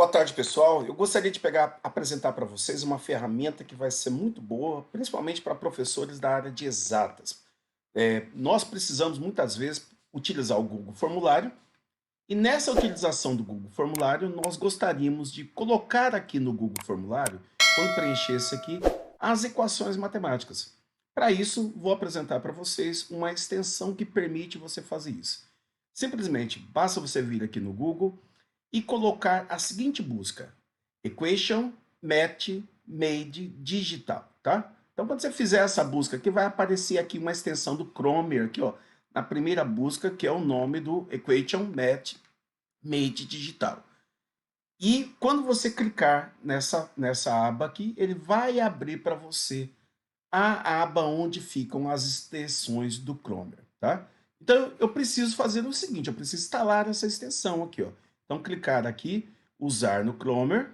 Boa tarde, pessoal. Eu gostaria de apresentar para vocês uma ferramenta que vai ser muito boa, principalmente para professores da área de exatas. Nós precisamos muitas vezes utilizar o Google Formulário, e nessa utilização do Google Formulário, nós gostaríamos de colocar aqui no Google Formulário, quando preenchesse aqui, as equações matemáticas. Para isso, vou apresentar para vocês uma extensão que permite você fazer isso. Simplesmente basta você vir aqui no Google e colocar a seguinte busca: Equation Math Made Digital, tá? Então, quando você fizer essa busca aqui, vai aparecer aqui uma extensão do Chrome, aqui, ó, na primeira busca, que é o nome do Equation Math Made Digital. E quando você clicar nessa aba aqui, ele vai abrir para você a aba onde ficam as extensões do Chrome, tá? Então, eu preciso fazer o seguinte, eu preciso instalar essa extensão aqui, ó. Então, clicar aqui, usar no Chrome,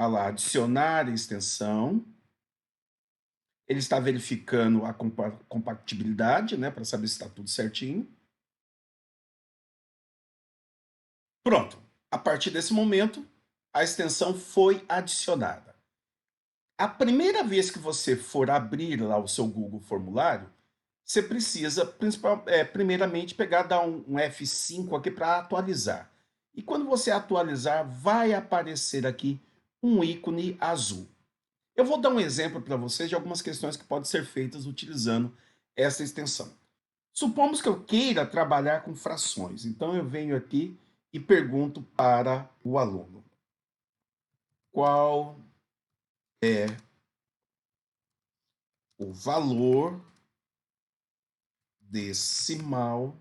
lá, adicionar extensão. Ele está verificando a compatibilidade, né, para saber se está tudo certinho. Pronto. A partir desse momento, a extensão foi adicionada. A primeira vez que você for abrir lá o seu Google Formulário, você precisa, primeiramente, dar um F5 aqui para atualizar. E quando você atualizar, vai aparecer aqui um ícone azul. Eu vou dar um exemplo para vocês de algumas questões que podem ser feitas utilizando essa extensão. Supomos que eu queira trabalhar com frações. Então, eu venho aqui e pergunto para o aluno: qual é o valor decimal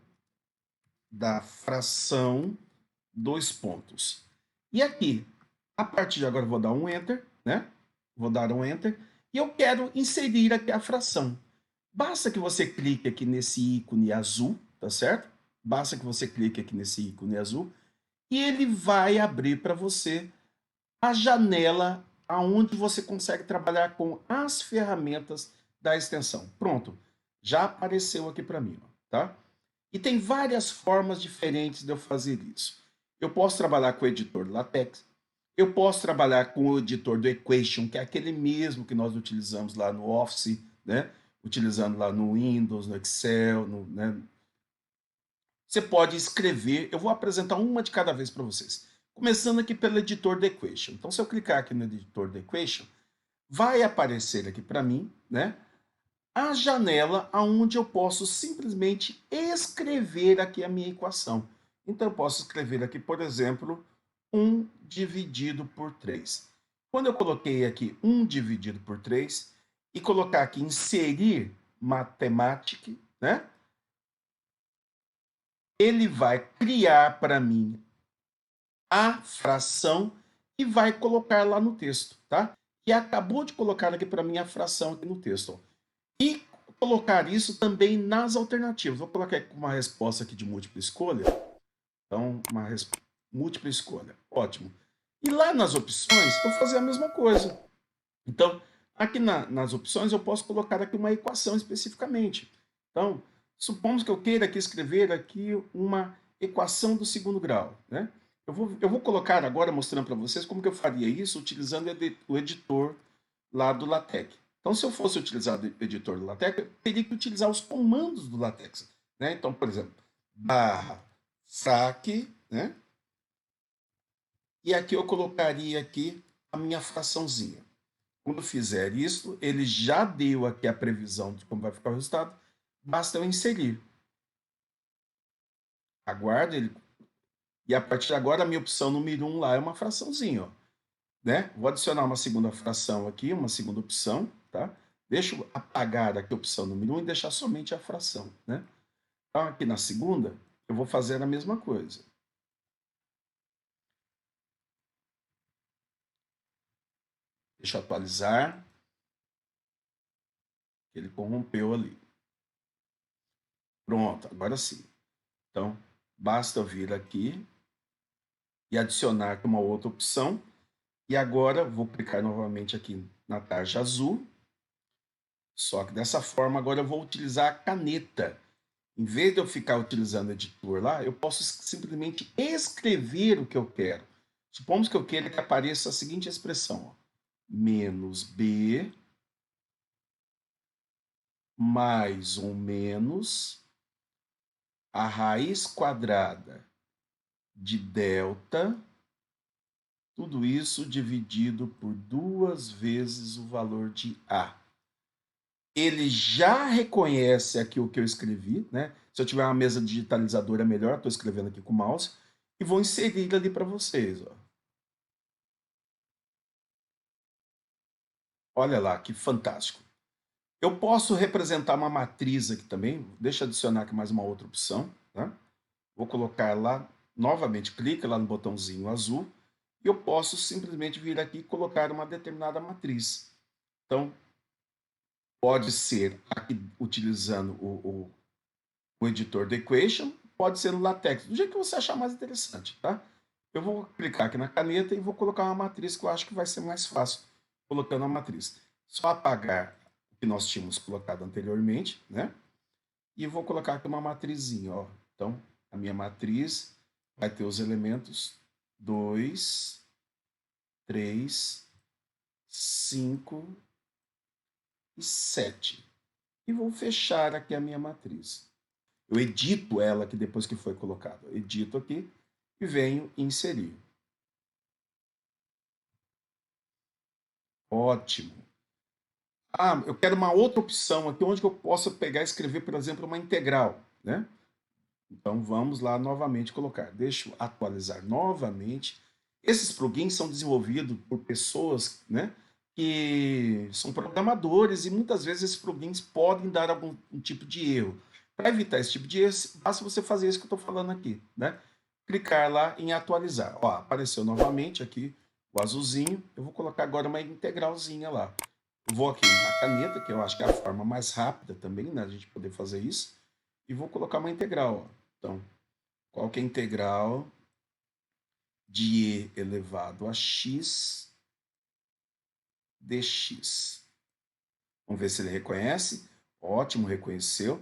da fração dois pontos? E aqui, a partir de agora, eu vou dar um Enter, né? Vou dar um Enter. E eu quero inserir aqui a fração. Basta que você clique aqui nesse ícone azul, tá certo? Basta que você clique aqui nesse ícone azul e ele vai abrir para você a janela aonde você consegue trabalhar com as ferramentas da extensão. Pronto, já apareceu aqui para mim, ó, tá? E tem várias formas diferentes de eu fazer isso. Eu posso trabalhar com o editor do LaTeX, eu posso trabalhar com o editor do Equation, que é aquele mesmo que nós utilizamos lá no Office, né? Utilizando lá no Windows, no Excel, né? Você pode escrever, eu vou apresentar uma de cada vez para vocês. Começando aqui pelo editor do Equation. Então, se eu clicar aqui no editor do Equation, vai aparecer aqui para mim, né, a janela onde eu posso simplesmente escrever aqui a minha equação. Então, eu posso escrever aqui, por exemplo, 1 dividido por 3. Quando eu coloquei aqui 1 dividido por 3 e colocar aqui inserir matemática, né, ele vai criar para mim a fração e vai colocar lá no texto, tá? E acabou de colocar aqui para mim a fração aqui no texto, ó. E colocar isso também nas alternativas. Vou colocar aqui uma resposta aqui de múltipla escolha. Então, múltipla escolha. Ótimo. E lá nas opções, eu vou fazer a mesma coisa. Então, aqui nas opções, eu posso colocar aqui uma equação especificamente. Então, supomos que eu queira aqui escrever aqui uma equação do segundo grau, né? Eu vou colocar agora, mostrando para vocês como que eu faria isso utilizando o editor lá do LaTeX. Então, se eu fosse utilizar o editor do LaTeX, eu teria que utilizar os comandos do LaTeX, né? Então, por exemplo, barra frac, né? E aqui eu colocaria aqui a minha fraçãozinha. Quando fizer isso, ele já deu aqui a previsão de como vai ficar o resultado, basta eu inserir. Aguarde ele. E a partir de agora, a minha opção número 1 lá é uma fraçãozinha, ó, né? Vou adicionar uma segunda fração aqui, uma segunda opção, tá? Deixa eu apagar aqui a opção número 1 e deixar somente a fração, né? Então, aqui na segunda, eu vou fazer a mesma coisa. Deixa eu atualizar. Ele corrompeu ali. Pronto, agora sim. Então, basta eu vir aqui e adicionar uma outra opção. E agora vou clicar novamente aqui na tarja azul. Só que dessa forma agora eu vou utilizar a caneta. Em vez de eu ficar utilizando o editor lá, eu posso simplesmente escrever o que eu quero. Supomos que eu queira que apareça a seguinte expressão, ó, menos b mais ou menos a raiz quadrada de delta, tudo isso dividido por 2 vezes o valor de A. Ele já reconhece aqui o que eu escrevi, né? Se eu tiver uma mesa digitalizadora é melhor, estou escrevendo aqui com o mouse, e vou inserir ali para vocês. Ó. Olha lá, que fantástico. Eu posso representar uma matriz aqui também, deixa eu adicionar aqui mais uma outra opção, tá? Vou colocar lá, novamente, clica lá no botãozinho azul, e eu posso simplesmente vir aqui e colocar uma determinada matriz. Então, pode ser aqui utilizando o editor da Equation, pode ser no LaTeX, do jeito que você achar mais interessante, tá? Eu vou clicar aqui na caneta e vou colocar uma matriz que eu acho que vai ser mais fácil colocando a matriz. Só apagar o que nós tínhamos colocado anteriormente, né? E vou colocar aqui uma matrizinha, ó. Então, a minha matriz vai ter os elementos 2, 3, 5 e 7. E vou fechar aqui a minha matriz. Eu edito ela aqui depois que foi colocado. Eu edito aqui e venho inserir. Ótimo. Ah, eu quero uma outra opção aqui onde eu possa pegar e escrever, por exemplo, uma integral, né? Então vamos lá novamente colocar. Deixa eu atualizar novamente. Esses plugins são desenvolvidos por pessoas, né, que são programadores e muitas vezes esses plugins podem dar algum tipo de erro. Para evitar esse tipo de erro, basta você fazer isso que eu estou falando aqui, né? Clicar lá em atualizar. Ó, apareceu novamente aqui o azulzinho. Eu vou colocar agora uma integralzinha lá. Eu vou aqui na caneta, que eu acho que é a forma mais rápida também, né, a gente poder fazer isso, e vou colocar uma integral. Ó. Então, qual que é a integral de e elevado a x dx? Vamos ver se ele reconhece. Ótimo, reconheceu.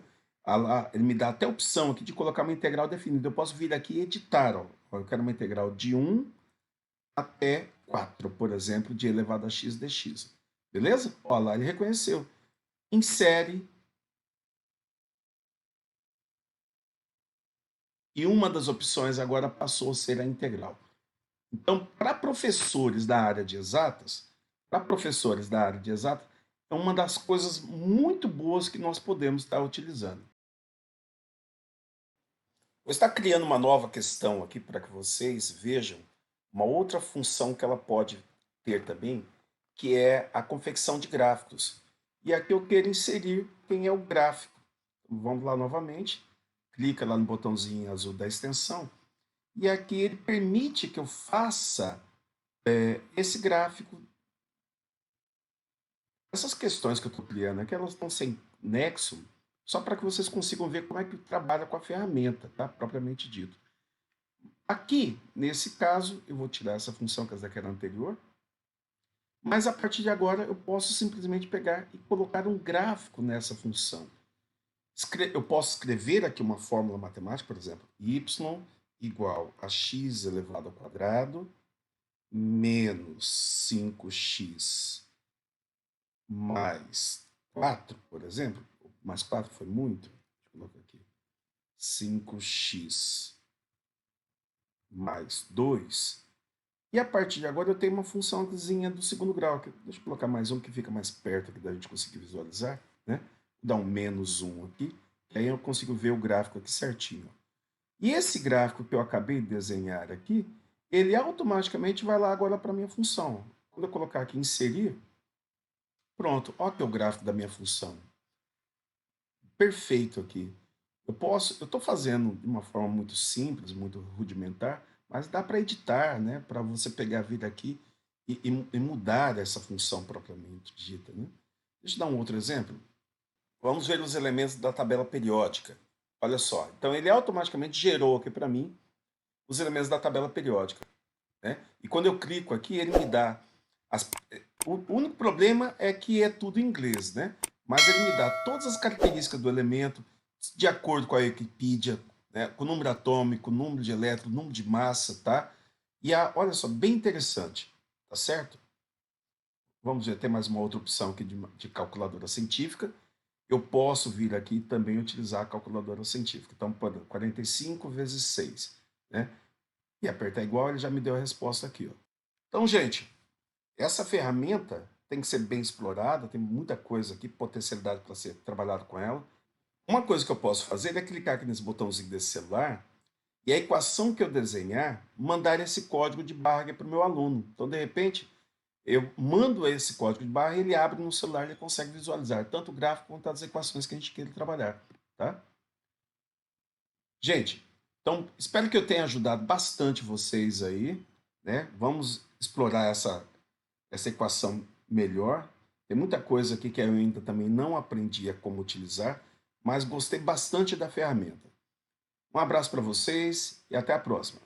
Ele me dá até a opção aqui de colocar uma integral definida. Eu posso vir aqui e editar. Ó. Eu quero uma integral de 1 até 4, por exemplo, de e elevado a x dx. Beleza? Olha lá, ele reconheceu. Insere. E uma das opções agora passou a ser a integral. Então, para professores da área de exatas, é uma das coisas muito boas que nós podemos estar utilizando. Vou estar criando uma nova questão aqui para que vocês vejam uma outra função que ela pode ter também, que é a confecção de gráficos. E aqui eu quero inserir quem é o gráfico. Vamos lá novamente, clica lá no botãozinho azul da extensão, e aqui ele permite que eu faça esse gráfico. Essas questões que eu estou criando aqui, elas estão sem nexo, só para que vocês consigam ver como é que trabalha com a ferramenta, tá? Propriamente dito. Aqui, nesse caso, eu vou tirar essa função que era anterior, mas a partir de agora eu posso simplesmente pegar e colocar um gráfico nessa função. Eu posso escrever aqui uma fórmula matemática, por exemplo, y igual a x elevado ao quadrado menos 5x mais 4, por exemplo. Mais 4 foi muito. Deixa eu colocar aqui. 5x mais 2. E a partir de agora eu tenho uma funçãozinha do segundo grau. Deixa eu colocar mais um que fica mais perto aqui da gente conseguir visualizar. Né? Vou dar um menos 1 aqui. E aí eu consigo ver o gráfico aqui certinho. E esse gráfico que eu acabei de desenhar aqui, ele automaticamente vai lá agora para a minha função. Quando eu colocar aqui inserir, pronto, olha aqui o gráfico da minha função. Perfeito aqui. Eu estou fazendo de uma forma muito simples, muito rudimentar, mas dá para editar, né? Para você pegar a vida aqui e mudar essa função propriamente dita, né? Deixa eu dar um outro exemplo. Vamos ver os elementos da tabela periódica. Olha só, então ele automaticamente gerou aqui para mim os elementos da tabela periódica. Né? E quando eu clico aqui, ele me dá... O único problema é que é tudo em inglês, né? Mas ele me dá todas as características do elemento de acordo com a Wikipedia, né? Com o número atômico, número de elétrons, número de massa, tá? E olha só, bem interessante, tá certo? Vamos ver, tem mais uma outra opção aqui de calculadora científica. Eu posso vir aqui e também utilizar a calculadora científica. Então, 45 vezes 6, né? E apertar igual, ele já me deu a resposta aqui, ó. Então, gente, essa ferramenta tem que ser bem explorada, tem muita coisa aqui, potencialidade para ser trabalhado com ela. Uma coisa que eu posso fazer é clicar aqui nesse botãozinho desse celular e a equação que eu desenhar, mandar esse código de barra para o meu aluno. Então, de repente, eu mando esse código de barra e ele abre no celular e ele consegue visualizar tanto o gráfico quanto as equações que a gente quer trabalhar, tá? Gente, então espero que eu tenha ajudado bastante vocês aí, né? Vamos explorar essa equação melhor. Tem muita coisa aqui que eu ainda também não aprendi a como utilizar, mas gostei bastante da ferramenta. Um abraço para vocês e até a próxima.